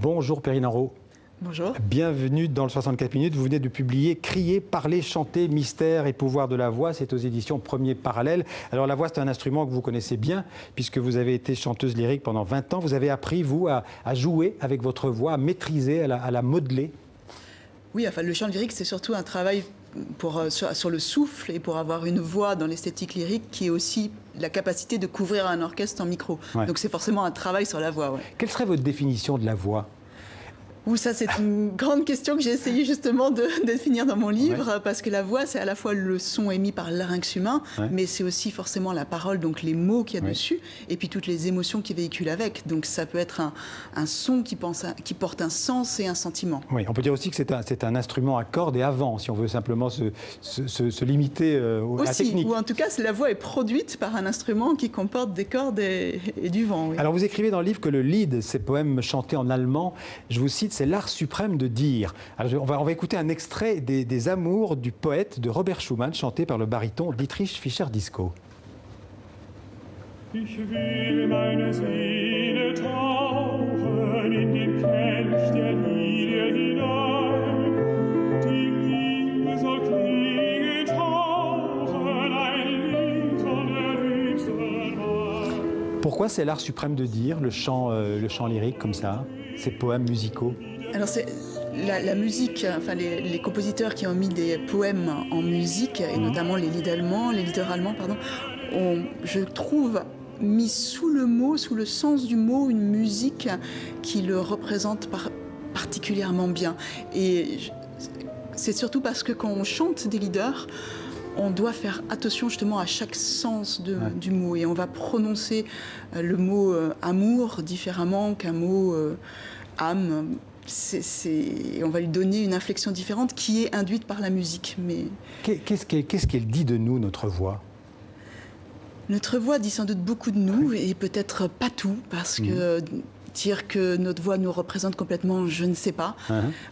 Bonjour Perrine Henrot. Bonjour. Bienvenue dans le 64 minutes. Vous venez de publier Crier, parler, chanter, mystère et pouvoir de la voix. C'est aux éditions Premier Parallèle. Alors la voix, c'est un instrument que vous connaissez bien puisque vous avez été chanteuse lyrique pendant 20 ans. Vous avez appris, vous, à jouer avec votre voix, à maîtriser, à la modeler. Oui, enfin, le chant lyrique, c'est surtout un travail sur le souffle et pour avoir une voix dans l'esthétique lyrique qui est aussi la capacité de couvrir un orchestre en micro. Ouais. Donc c'est forcément un travail sur la voix. Ouais. Quelle serait votre définition de la voix ? Ça, c'est une grande question que j'ai essayé justement de définir dans mon livre, parce que la voix, c'est à la fois le son émis par le larynx humain, mais c'est aussi forcément la parole, donc les mots qu'il y a dessus, et puis toutes les émotions qui véhiculent avec. Donc ça peut être un son qui porte un sens et un sentiment. Oui, on peut dire aussi que c'est un instrument à cordes et à vent, si on veut simplement se limiter à la technique. Ou en tout cas, la voix est produite par un instrument qui comporte des cordes et du vent. Oui. Alors vous écrivez dans le livre que le Lied, ces poèmes chantés en allemand, je vous cite, c'est l'art suprême de dire. Alors, on va écouter un extrait des Amours du poète de Robert Schumann, chanté par le baryton Dietrich Fischer-Dieskau. Ich will meine Seele tauchen in den Kelch der Lieder hinein. Die Liebe soll klingen, tauchen, ein Lied von der höchsten Macht. Pourquoi c'est l'art suprême de dire, le chant lyrique comme ça, ces poèmes musicaux? Alors c'est la musique, enfin les compositeurs qui ont mis des poèmes en musique, et notamment les leaders allemands, ont, je trouve, mis sous le sens du mot, une musique qui le représente particulièrement bien. Et c'est surtout parce que quand on chante des leaders, on doit faire attention justement à chaque sens du mot. Et on va prononcer le mot amour différemment qu'un mot âme. On va lui donner une inflexion différente qui est induite par la musique. Mais... Qu'est-ce qu'elle dit de nous, notre voix ? Notre voix dit sans doute beaucoup de nous, et peut-être pas tout, parce que dire que notre voix nous représente complètement, je ne sais pas.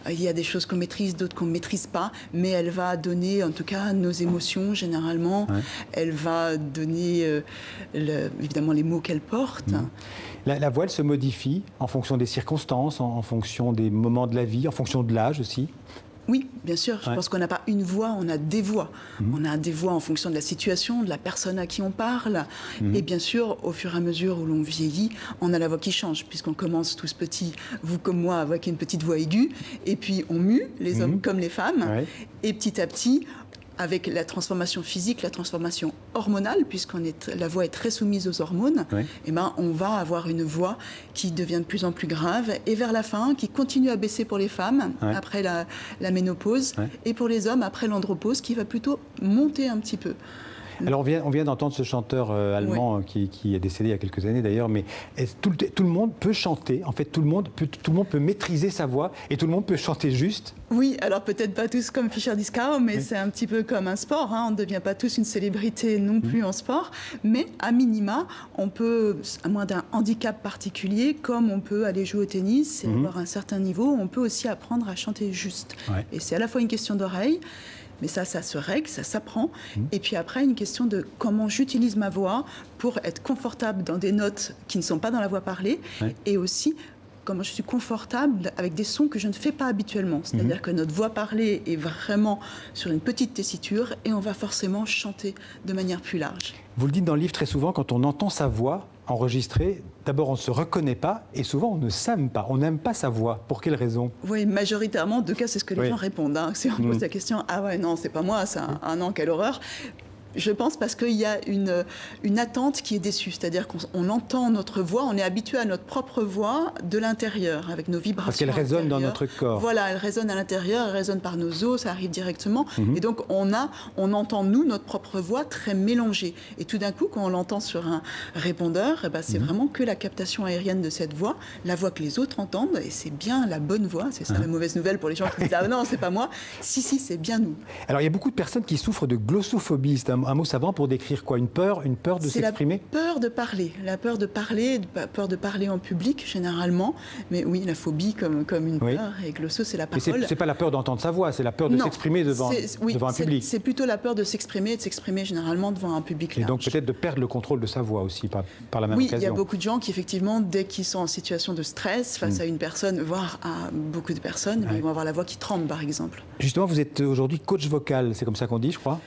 Il y a des choses qu'on maîtrise, d'autres qu'on ne maîtrise pas, mais elle va donner en tout cas nos émotions généralement. Elle va donner évidemment les mots qu'elle porte. La voix, elle se modifie en fonction des circonstances, en fonction des moments de la vie, en fonction de l'âge aussi. Oui, bien sûr. Je pense qu'on n'a pas une voix, on a des voix. On a des voix en fonction de la situation, de la personne à qui on parle. Et bien sûr, au fur et à mesure où l'on vieillit, on a la voix qui change, puisqu'on commence tous petits, vous comme moi, avec une petite voix aiguë. Et puis on mue, les hommes comme les femmes. Et petit à petit, avec la transformation physique, la transformation hormonale, la voix est très soumise aux hormones, on va avoir une voix qui devient de plus en plus grave, et vers la fin, qui continue à baisser pour les femmes, après la ménopause, et pour les hommes, après l'andropause, qui va plutôt monter un petit peu. Alors on vient d'entendre ce chanteur allemand qui est décédé il y a quelques années d'ailleurs, mais tout le monde peut chanter, en fait tout le monde peut maîtriser sa voix et tout le monde peut chanter juste. Oui, alors peut-être pas tous comme Fischer-Dieskau, mais c'est un petit peu comme un sport, on ne devient pas tous une célébrité non plus en sport, mais à minima, on peut, à moins d'un handicap particulier, comme on peut aller jouer au tennis et avoir un certain niveau, on peut aussi apprendre à chanter juste. Et c'est à la fois une question d'oreille, mais ça se règle, ça s'apprend. Et puis après, une question de comment j'utilise ma voix pour être confortable dans des notes qui ne sont pas dans la voix parlée, et aussi comment je suis confortable avec des sons que je ne fais pas habituellement. C'est-à-dire que notre voix parlée est vraiment sur une petite tessiture, et on va forcément chanter de manière plus large. Vous le dites dans le livre très souvent, quand on entend sa voix enregistrée, d'abord on ne se reconnaît pas, et souvent on ne s'aime pas, on n'aime pas sa voix. Pour quelle raison ? Oui, majoritairement, en tout cas c'est ce que les gens répondent. Si on pose la question, ah ouais, non, c'est pas moi, c'est non, quelle horreur. Je pense parce qu'il y a une attente qui est déçue, c'est-à-dire qu'on entend notre voix, on est habitué à notre propre voix de l'intérieur, avec nos vibrations. Parce qu'elle résonne dans notre corps. Voilà, elle résonne à l'intérieur, elle résonne par nos os, ça arrive directement. Et donc on entend, nous, notre propre voix très mélangée. Et tout d'un coup, quand on l'entend sur un répondeur, c'est vraiment que la captation aérienne de cette voix, la voix que les autres entendent, et c'est bien la bonne voix. C'est ça la mauvaise nouvelle pour les gens qui disent « Ah non, c'est pas moi ». Si, c'est bien nous. Alors il y a beaucoup de personnes qui souffrent de glossophobie, c'est un un mot savant pour décrire quoi? Une peur de s'exprimer? C'est la peur de parler, peur de parler en public généralement. Mais oui, la phobie comme une peur, et glosso, c'est la Mais parole. c'est pas la peur d'entendre sa voix, c'est la peur de s'exprimer devant un public. C'est plutôt la peur de s'exprimer généralement devant un public large. Et donc peut-être de perdre le contrôle de sa voix aussi par la même occasion. Oui, il y a beaucoup de gens qui effectivement, dès qu'ils sont en situation de stress face à une personne, voire à beaucoup de personnes, ils vont avoir la voix qui tremble par exemple. Justement, vous êtes aujourd'hui coach vocal, c'est comme ça qu'on dit, je crois.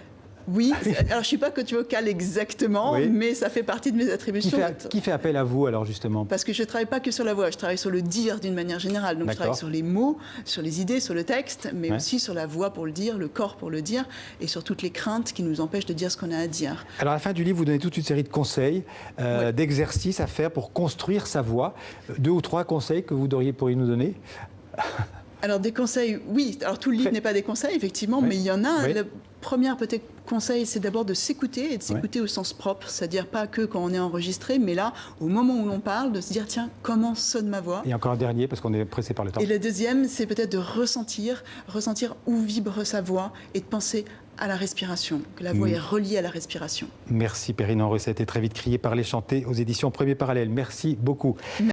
Oui, alors je ne suis pas coach vocal exactement, mais ça fait partie de mes attributions. Qui fait appel à vous alors justement? Parce que je ne travaille pas que sur la voix, je travaille sur le dire d'une manière générale. Donc je travaille sur les mots, sur les idées, sur le texte, mais aussi sur la voix pour le dire, le corps pour le dire, et sur toutes les craintes qui nous empêchent de dire ce qu'on a à dire. Alors à la fin du livre, vous donnez toute une série de conseils, d'exercices à faire pour construire sa voix. 2 ou 3 conseils que vous pourriez nous donner? Alors des conseils, oui. Alors tout le livre n'est pas des conseils, effectivement, mais il y en a un. Le premier peut-être conseil, c'est d'abord de s'écouter, et de s'écouter au sens propre, c'est-à-dire pas que quand on est enregistré, mais là, au moment où l'on parle, de se dire, tiens, comment sonne ma voix? Et encore un dernier, parce qu'on est pressé par le temps. Et le deuxième, c'est peut-être de ressentir où vibre sa voix, et de penser à la respiration, que la voix est reliée à la respiration. Merci Perrine Henry, ça a été très vite crié, parler, chanter aux éditions Premier Parallèle. Merci beaucoup.